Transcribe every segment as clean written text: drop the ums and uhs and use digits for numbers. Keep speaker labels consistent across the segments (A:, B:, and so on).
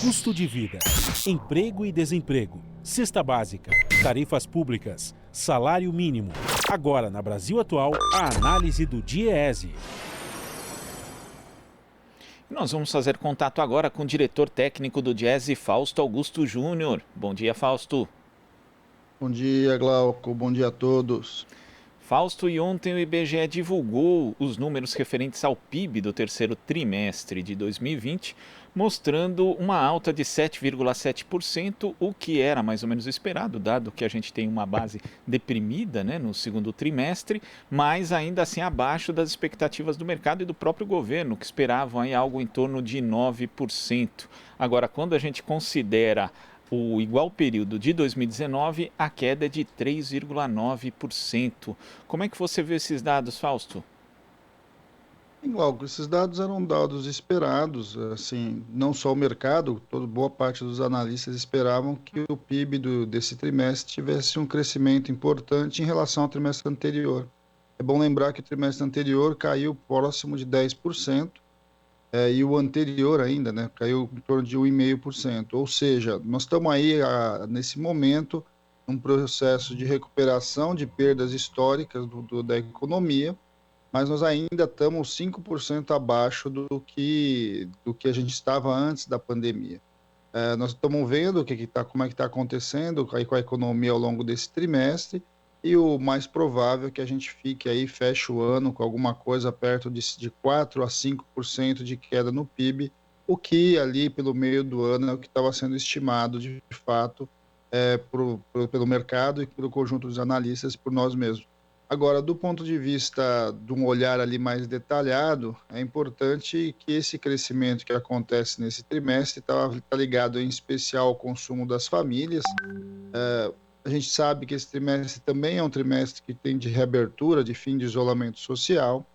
A: Custo de vida, emprego e desemprego, cesta básica, tarifas públicas, salário mínimo. Agora, na Brasil Atual, a análise do DIEESE.
B: Nós vamos fazer contato agora com o diretor técnico do DIEESE, Fausto Augusto Júnior. Bom dia, Fausto.
C: Bom dia, Glauco. Bom dia a todos.
B: Fausto, e ontem o IBGE divulgou os números referentes ao PIB do terceiro trimestre de 2020, mostrando uma alta de 7,7%, o que era mais ou menos esperado, dado que a gente tem uma base deprimida, né, no segundo trimestre, mas ainda assim abaixo das expectativas do mercado e do próprio governo, que esperavam aí algo em torno de 9%. Agora, quando a gente considera o igual período de 2019, a queda é de 3,9%. Como é que você vê esses dados, Fausto?
C: Glauco, esses dados eram dados esperados, assim, não só o mercado, boa parte dos analistas esperavam que o PIB desse trimestre tivesse um crescimento importante em relação ao trimestre anterior. É bom lembrar que o trimestre anterior caiu próximo de 10%, e o anterior ainda, né, caiu em torno de 1,5%. Ou seja, nós estamos aí, nesse momento, num processo de recuperação de perdas históricas da economia, mas nós ainda estamos 5% abaixo do que a gente estava antes da pandemia. Nós estamos vendo como é que está acontecendo aí com a economia ao longo desse trimestre, e o mais provável é que a gente fique aí, feche o ano com alguma coisa perto de 4 a 5% de queda no PIB, o que ali pelo meio do ano é o que estava sendo estimado de fato pelo mercado e pelo conjunto dos analistas e por nós mesmos. Agora, do ponto de vista de um olhar ali mais detalhado, é importante que esse crescimento que acontece nesse trimestre está ligado em especial ao consumo das famílias. A gente sabe que esse trimestre também é um trimestre que tem de reabertura, de fim de isolamento social,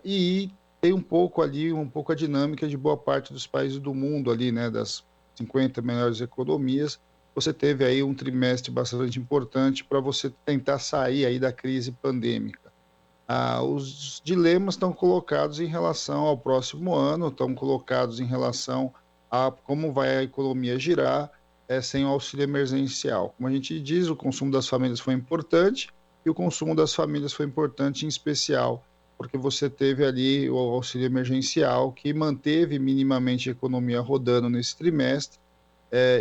C: e tem um pouco a dinâmica de boa parte dos países do mundo ali, né, das 50 melhores economias. Você teve aí um trimestre bastante importante para você tentar sair aí da crise pandêmica. Os dilemas estão colocados em relação ao próximo ano, estão colocados em relação a como vai a economia girar, sem o auxílio emergencial. Como a gente diz, o consumo das famílias foi importante, e o consumo das famílias foi importante em especial porque você teve ali o auxílio emergencial que manteve minimamente a economia rodando nesse trimestre,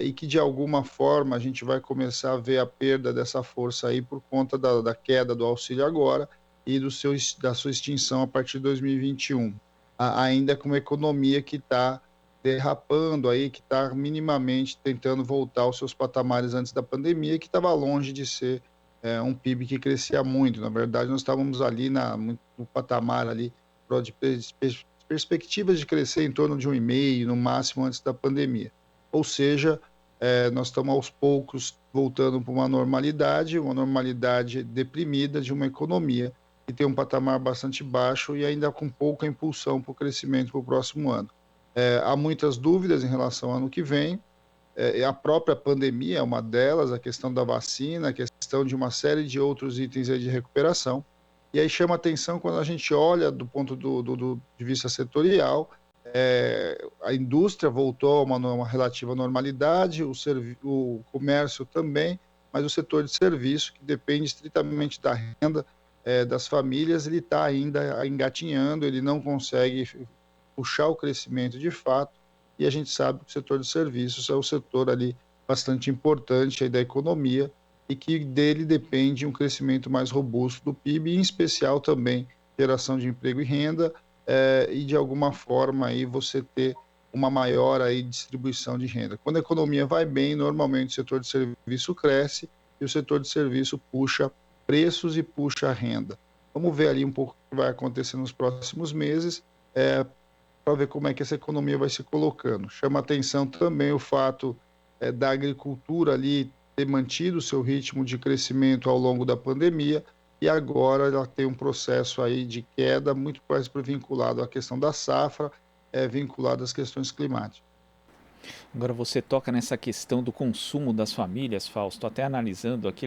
C: e que de alguma forma a gente vai começar a ver a perda dessa força aí por conta da queda do auxílio agora e da sua extinção a partir de 2021. Ainda com uma economia que está derrapando aí, que está minimamente tentando voltar aos seus patamares antes da pandemia, que estava longe de ser um PIB que crescia muito. Na verdade, nós estávamos ali no patamar ali de perspectivas de crescer em torno de 1,5, no máximo antes da pandemia. Ou seja, nós estamos aos poucos voltando para uma normalidade deprimida de uma economia que tem um patamar bastante baixo e ainda com pouca impulsão para o crescimento para o próximo ano. Há muitas dúvidas em relação ao ano que vem. A própria pandemia é uma delas, a questão da vacina, a questão de uma série de outros itens aí de recuperação. E aí chama atenção quando a gente olha do ponto de vista setorial, a indústria voltou a uma relativa normalidade, o comércio também, mas o setor de serviço, que depende estritamente da renda das famílias, ele está ainda engatinhando, ele não consegue puxar o crescimento de fato, e a gente sabe que o setor de serviços é o setor ali bastante importante aí da economia e que dele depende um crescimento mais robusto do PIB, em especial também geração de emprego e renda, e de alguma forma aí você ter uma maior aí distribuição de renda. Quando a economia vai bem, normalmente o setor de serviço cresce e o setor de serviço puxa preços e puxa renda. Vamos ver ali um pouco o que vai acontecer nos próximos meses, para ver como é que essa economia vai se colocando. Chama atenção também o fato da agricultura ali ter mantido o seu ritmo de crescimento ao longo da pandemia, e agora ela tem um processo aí de queda muito mais vinculado à questão da safra, vinculado às questões climáticas.
B: Agora você toca nessa questão do consumo das famílias, Fausto, até analisando aqui,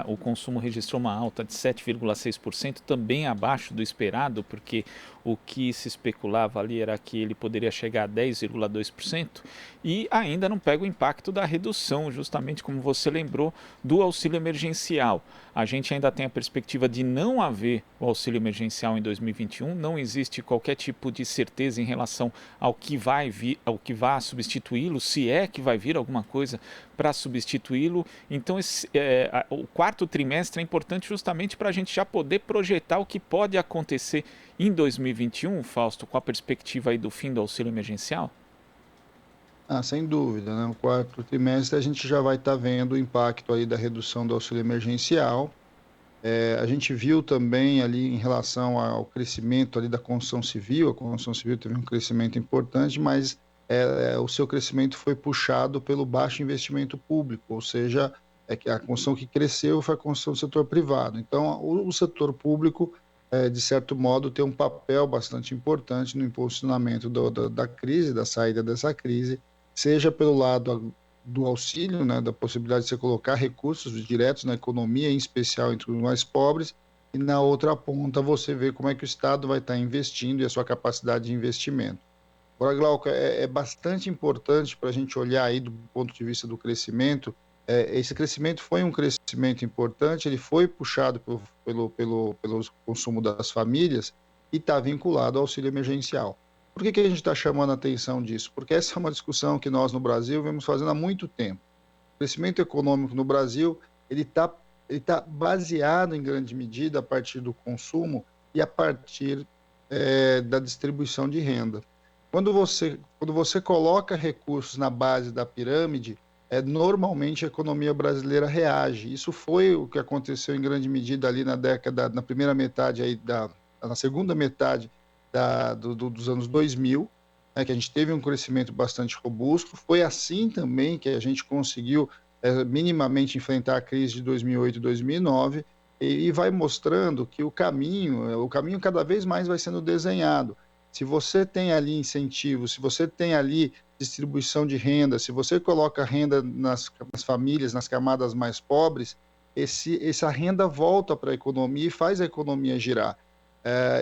B: o consumo registrou uma alta de 7,6%, também abaixo do esperado, porque o que se especulava ali era que ele poderia chegar a 10,2%, e ainda não pega o impacto da redução, justamente como você lembrou, do auxílio emergencial. A gente ainda tem a perspectiva de não haver o auxílio emergencial em 2021, não existe qualquer tipo de certeza em relação ao que vai vir, ao que vai substituí-lo, se é que vai vir alguma coisa para substituí-lo. Então, o quarto trimestre é importante justamente para a gente já poder projetar o que pode acontecer em 2021, Fausto, com a perspectiva aí do fim do auxílio emergencial?
C: Sem dúvida, né? No quarto trimestre a gente já vai estar vendo o impacto aí da redução do auxílio emergencial. A gente viu também ali em relação ao crescimento ali da construção civil, a construção civil teve um crescimento importante, mas o seu crescimento foi puxado pelo baixo investimento público, ou seja, que a construção que cresceu foi a construção do setor privado. Então, o setor público, de certo modo, tem um papel bastante importante no impulsionamento da crise, da saída dessa crise, seja pelo lado do auxílio, né, da possibilidade de você colocar recursos diretos na economia, em especial entre os mais pobres, e na outra ponta você vê como é que o Estado vai estar investindo e a sua capacidade de investimento. Agora, Glauco, é bastante importante para a gente olhar aí do ponto de vista do crescimento. Esse crescimento foi um crescimento importante, ele foi puxado pelo consumo das famílias e está vinculado ao auxílio emergencial. Por que a gente está chamando a atenção disso? Porque essa é uma discussão que nós no Brasil vemos fazendo há muito tempo. O crescimento econômico no Brasil ele tá baseado em grande medida a partir do consumo e a partir da distribuição de renda. Quando você coloca recursos na base da pirâmide, normalmente a economia brasileira reage. Isso foi o que aconteceu em grande medida ali na primeira metade aí na segunda metade dos anos 2000, né, que a gente teve um crescimento bastante robusto. Foi assim também que a gente conseguiu minimamente enfrentar a crise de 2008 e 2009, e vai mostrando que o caminho cada vez mais vai sendo desenhado. Se você tem ali incentivos, se você tem ali distribuição de renda, se você coloca renda nas famílias, nas camadas mais pobres, essa renda volta para a economia e faz a economia girar.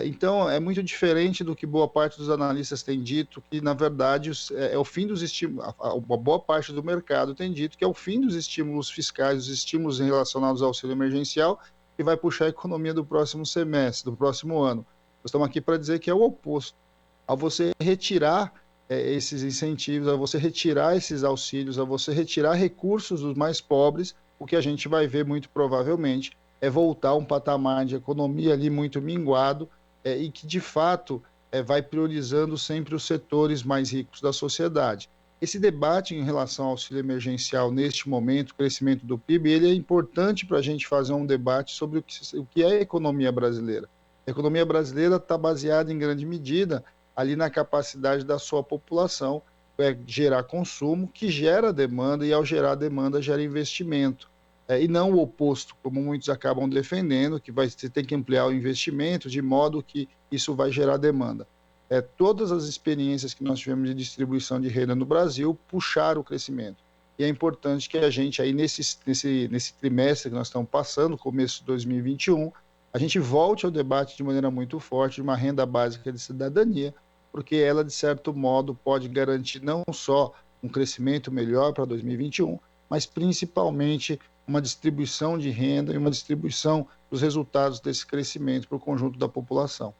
C: Então, é muito diferente do que boa parte dos analistas tem dito, que, na verdade, é o fim dos estímulos. Uma boa parte do mercado tem dito que é o fim dos estímulos fiscais, os estímulos relacionados ao auxílio emergencial, que vai puxar a economia do próximo semestre, do próximo ano. Nós estamos aqui para dizer que é o oposto. Ao você retirar esses incentivos, a você retirar esses auxílios, a você retirar recursos dos mais pobres, o que a gente vai ver muito provavelmente é voltar a um patamar de economia ali muito minguado e que, de fato, vai priorizando sempre os setores mais ricos da sociedade. Esse debate em relação ao auxílio emergencial, neste momento, o crescimento do PIB, ele é importante para a gente fazer um debate sobre o que é a economia brasileira. A economia brasileira está baseada, em grande medida, ali na capacidade da sua população gerar consumo, que gera demanda, e ao gerar demanda, gera investimento. E não o oposto, como muitos acabam defendendo, que você tem que ampliar o investimento de modo que isso vai gerar demanda. Todas as experiências que nós tivemos de distribuição de renda no Brasil puxaram o crescimento. E é importante que a gente, aí nesse trimestre que nós estamos passando, começo de 2021, a gente volte ao debate de maneira muito forte de uma renda básica de cidadania, porque ela, de certo modo, pode garantir não só um crescimento melhor para 2021, mas principalmente uma distribuição de renda e uma distribuição dos resultados desse crescimento para o conjunto da população.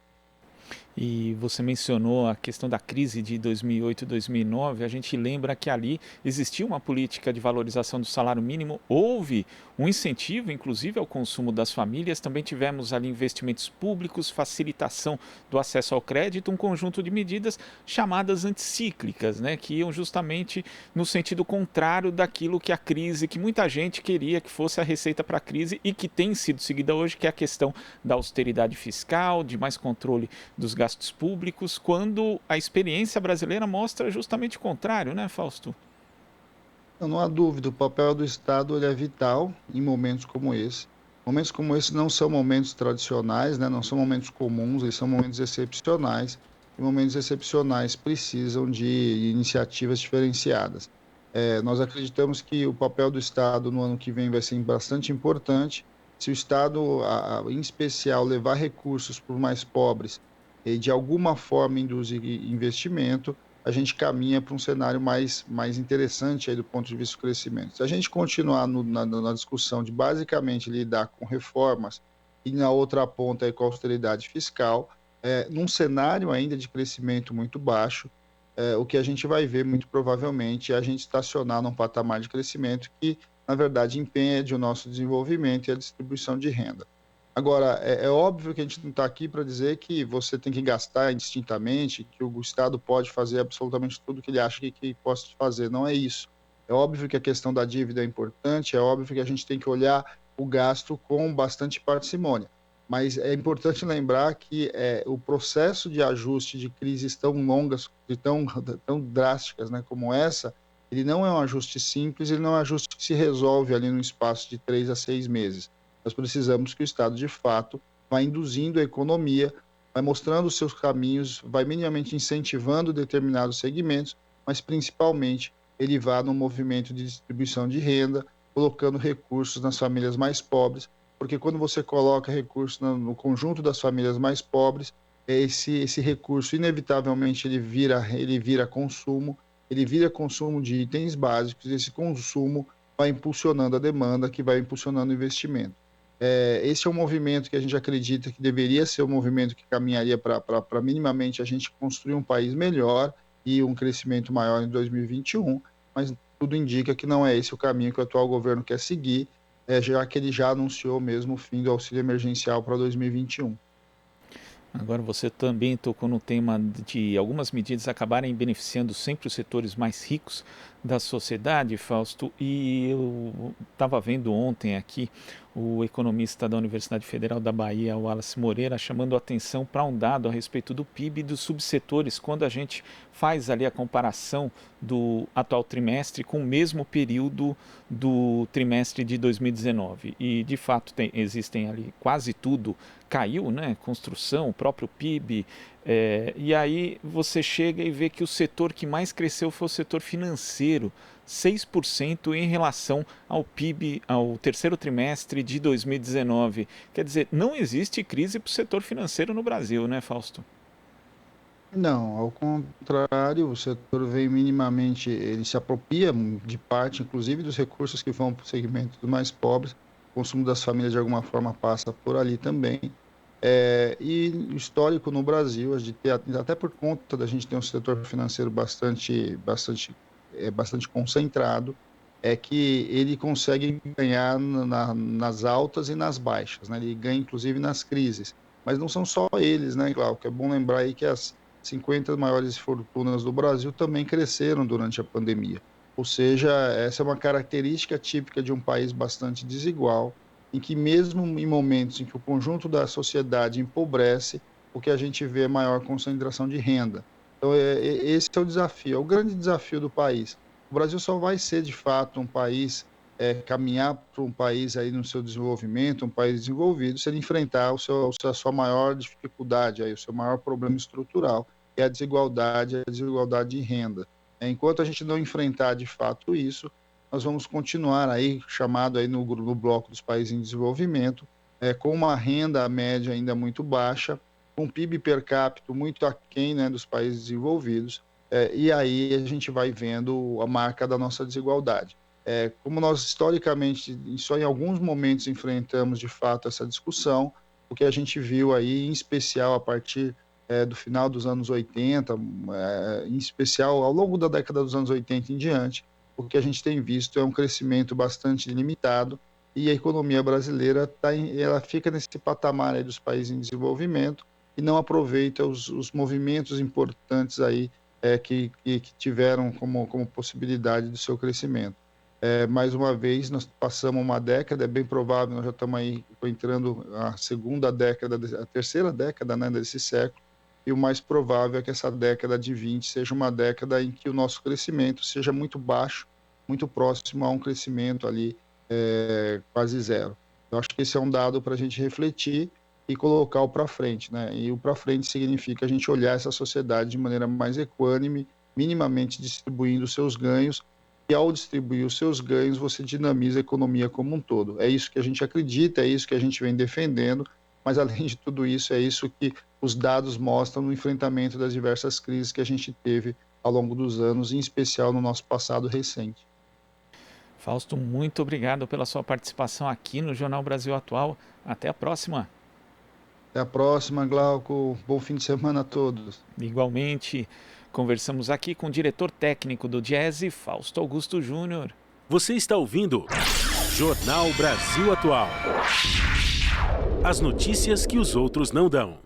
B: E você mencionou a questão da crise de 2008 e 2009, a gente lembra que ali existia uma política de valorização do salário mínimo, houve um incentivo, inclusive, ao consumo das famílias, também tivemos ali investimentos públicos, facilitação do acesso ao crédito, um conjunto de medidas chamadas anticíclicas, né, que iam justamente no sentido contrário daquilo que a crise, que muita gente queria que fosse a receita para a crise e que tem sido seguida hoje, que é a questão da austeridade fiscal, de mais controle dos gastos públicos, quando a experiência brasileira mostra justamente o contrário, né, Fausto?
C: Não há dúvida, o papel do Estado ele é vital em momentos como esse. Momentos como esse não são momentos tradicionais, né? Não são momentos comuns, eles são momentos excepcionais. em momentos excepcionais, precisam de iniciativas diferenciadas. Nós acreditamos que o papel do Estado no ano que vem vai ser bastante importante. Se o Estado, em especial, levar recursos para os mais pobres e, de alguma forma, induzir investimento, a gente caminha para um cenário mais interessante aí do ponto de vista do crescimento. Se a gente continuar na discussão de basicamente lidar com reformas e na outra ponta aí com a austeridade fiscal, num cenário ainda de crescimento muito baixo, o que a gente vai ver muito provavelmente é a gente estacionar num patamar de crescimento que, na verdade, impede o nosso desenvolvimento e a distribuição de renda. Agora, é óbvio que a gente não está aqui para dizer que você tem que gastar indistintamente, que o Estado pode fazer absolutamente tudo que ele acha que possa fazer. Não é isso. É óbvio que a questão da dívida é importante, é óbvio que a gente tem que olhar o gasto com bastante parcimônia. Mas é importante lembrar que o processo de ajuste de crises tão longas e tão drásticas, né, como essa, ele não é um ajuste simples, ele não é um ajuste que se resolve ali no espaço de 3 a 6 meses. Nós precisamos que o Estado, de fato, vá induzindo a economia, vai mostrando os seus caminhos, vai minimamente incentivando determinados segmentos, mas principalmente ele vá no movimento de distribuição de renda, colocando recursos nas famílias mais pobres, porque quando você coloca recursos no conjunto das famílias mais pobres, esse recurso inevitavelmente ele vira consumo, ele vira consumo de itens básicos, e esse consumo vai impulsionando a demanda, que vai impulsionando o investimento. Esse é um movimento que a gente acredita que deveria ser um movimento que caminharia para minimamente a gente construir um país melhor e um crescimento maior em 2021, mas tudo indica que não é esse o caminho que o atual governo quer seguir, já que ele já anunciou mesmo o fim do auxílio emergencial para 2021.
B: Agora você também tocou no tema de algumas medidas acabarem beneficiando sempre os setores mais ricos da sociedade, Fausto, e eu estava vendo ontem aqui o economista da Universidade Federal da Bahia, Wallace Moreira, chamando a atenção para um dado a respeito do PIB e dos subsetores, quando a gente faz ali a comparação do atual trimestre com o mesmo período do trimestre de 2019. E, de fato, existem ali quase tudo caiu, né? Construção, o próprio PIB, e aí você chega e vê que o setor que mais cresceu foi o setor financeiro, 6% em relação ao PIB, ao terceiro trimestre de 2019. Quer dizer, não existe crise para o setor financeiro no Brasil, né, Fausto?
C: Não, ao contrário, o setor vem minimamente, ele se apropria de parte, inclusive, dos recursos que vão para o segmento dos mais pobres. O consumo das famílias, de alguma forma, passa por ali também. E o histórico no Brasil, até por conta da gente ter um setor financeiro bastante concentrado, é que ele consegue ganhar nas altas e nas baixas, né? Ele ganha, inclusive, nas crises. Mas não são só eles, né, Glauco? É bom lembrar aí que as 50 maiores fortunas do Brasil também cresceram durante a pandemia. Ou seja, essa é uma característica típica de um país bastante desigual, em que mesmo em momentos em que o conjunto da sociedade empobrece, o que a gente vê é maior concentração de renda. Então, esse é o desafio, é o grande desafio do país. O Brasil só vai ser, de fato, um país, caminhar para um país aí no seu desenvolvimento, um país desenvolvido, se ele enfrentar a sua maior dificuldade, aí, o seu maior problema estrutural, que é a desigualdade de renda. Enquanto a gente não enfrentar, de fato, isso, nós vamos continuar aí, chamado aí no bloco dos países em desenvolvimento, com uma renda média ainda muito baixa, com PIB per capita muito aquém, né, dos países desenvolvidos, e aí a gente vai vendo a marca da nossa desigualdade. Como nós historicamente, só em alguns momentos enfrentamos de fato essa discussão, o que a gente viu aí, em especial a partir do final dos anos 80, em especial ao longo da década dos anos 80 em diante, o que a gente tem visto é um crescimento bastante limitado e a economia brasileira ela fica nesse patamar aí dos países em desenvolvimento e não aproveita os movimentos importantes aí que tiveram como possibilidade do seu crescimento. Mais uma vez, nós passamos uma década, é bem provável, nós já estamos aí entrando a terceira década, né, desse século, e o mais provável é que essa década de 20 seja uma década em que o nosso crescimento seja muito baixo, muito próximo a um crescimento ali quase zero. Eu acho que esse é um dado para a gente refletir e colocar o para frente, né? E o para frente significa a gente olhar essa sociedade de maneira mais equânime, minimamente distribuindo os seus ganhos, e ao distribuir os seus ganhos, você dinamiza a economia como um todo. É isso que a gente acredita, é isso que a gente vem defendendo, mas além de tudo isso, é isso que os dados mostram no enfrentamento das diversas crises que a gente teve ao longo dos anos, em especial no nosso passado recente.
B: Fausto, muito obrigado pela sua participação aqui no Jornal Brasil Atual. Até a próxima.
C: Até a próxima, Glauco. Bom fim de semana a todos.
B: Igualmente, conversamos aqui com o diretor técnico do Diese, Fausto Augusto Júnior.
A: Você está ouvindo Jornal Brasil Atual. As notícias que os outros não dão.